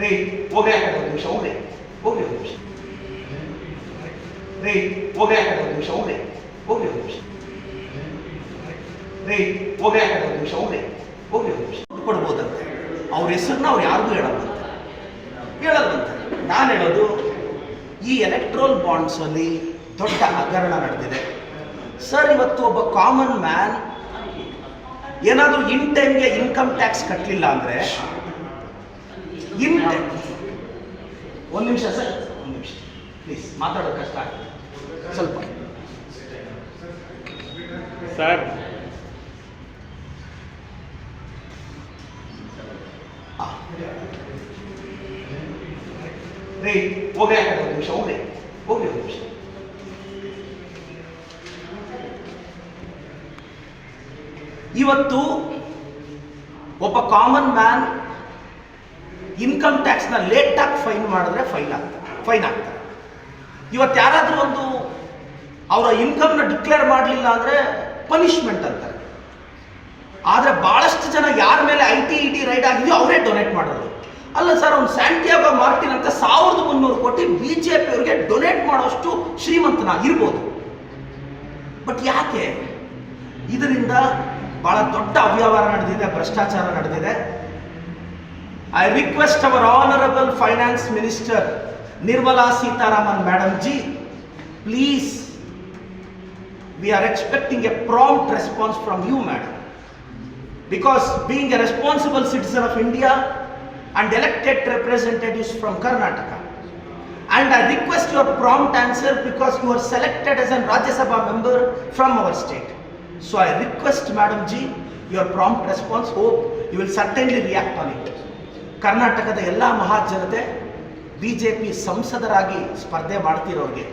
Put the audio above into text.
ರೀ ಹೋಗ್ರಿ ಆ ಕಡೆ ಒಂದು ನಿಮಿಷ ಹೋಗ್ರಿ ಹೋಗ್ರಿ ಒಂದು ನಿಮಿಷ ರೀ ಹೋಗ್ರಿ ಆ ಕಡೆ ಒಂದು ನಿಮಿಷ ಹೋಗ್ರಿ ಹೋಗ್ರಿ ಒಂದು ನಿಮಿಷ ರೀ ಹೋಗ್ರಿ ಆ ಕಡೆ ಒಂದು ನಿಮಿಷ ಹೋಗ್ರಿ ಹೋಗ್ರಿ ಒಂದು ನಿಮಿಷ ಕೊಡ್ಬೋದಂತೆ. ಅವ್ರ ಹೆಸರನ್ನ ಅವ್ರು ಯಾರಿಗೂ ಹೇಳೋದಂತೆ. ನಾನು ಹೇಳೋದು, ಈ ಎಲೆಕ್ಟ್ರೋಲ್ ಬಾಂಡ್ಸ್ ಅಲ್ಲಿ ದೊಡ್ಡ ಹಗರಣ ನಡೆದಿದೆ ಸರ್. ಇವತ್ತು ಒಬ್ಬ ಕಾಮನ್ ಮ್ಯಾನ್ ಏನಾದರೂ ಇನ್ ಟೈಮ್ಗೆ ಇನ್ಕಮ್ ಟ್ಯಾಕ್ಸ್ ಕಟ್ಟಲಿಲ್ಲ ಅಂದ್ರೆ ಒಂದು ನಿಮಿಷ ಸರ್, ಒಂದು ನಿಮಿಷ ಪ್ಲೀಸ್, ಮಾತಾಡೋದು ಕಷ್ಟ ಆಗ್ತದೆ ಸ್ವಲ್ಪ ಸರ್. ರೀ ಹೋಗ್ರಿ ಆ ಕಡೆ ಒಂದು ನಿಮಿಷ ಹೋಗ್ರಿ ಹೋಗ್ರಿ ಒಂದು ನಿಮಿಷ ಇವತ್ತು ಒಬ್ಬ ಕಾಮನ್ ಮ್ಯಾನ್ ಇನ್ಕಮ್ ಟ್ಯಾಕ್ಸ್ನ ಲೇಟಾಗಿ ಫೈನ್ ಮಾಡಿದ್ರೆ ಫೈನ್ ಆಗ್ತಾರೆ. ಇವತ್ತು ಯಾರಾದರೂ ಒಂದು ಅವರ ಇನ್ಕಮ್ನ ಡಿಕ್ಲೇರ್ ಮಾಡಲಿಲ್ಲ ಅಂದರೆ ಪನಿಷ್ಮೆಂಟ್ ಅಂತಾರೆ. ಆದರೆ ಭಾಳಷ್ಟು ಜನ ಯಾರ ಮೇಲೆ IT ರೈಡ್ ಆಗಿದೆಯೋ ಅವರೇ ಡೊನೇಟ್ ಮಾಡೋದು. ಅಲ್ಲ ಸರ್, ಅವ್ನು ಸ್ಯಾಂಟಿಯಾಗೋ ಮಾರ್ಟಿನ್ ಅಂತ 1300 ಕೋಟಿ BJP ಅವರಿಗೆ ಡೊನೇಟ್ ಮಾಡೋಷ್ಟು ಶ್ರೀಮಂತನ ಇರ್ಬೋದು. ಬಟ್ ಯಾಕೆ? ಇದರಿಂದ ಬಹಳ ದೊಡ್ಡ ಅವ್ಯವಹಾರ ನಡೆದಿದೆ, ಭ್ರಷ್ಟಾಚಾರ ನಡೆದಿದೆ. I request our honourable finance minister Nirmala Sitharaman madam ji, please, we are expecting a prompt response from you, madam, because being a responsible citizen of India and elected representatives from Karnataka, and I request your prompt answer because you are selected as a Rajya Sabha member from our state. So I request Madam Ji your prompt response. Hope you will certainly react on it. ಕರ್ನಾಟಕದ ಎಲ್ಲ ಮಹಾಜನತೆ BJP ಸಂಸದರಾಗಿ ಸ್ಪರ್ಧೆ ಮಾಡ್ತಿರೋರಿಗೆ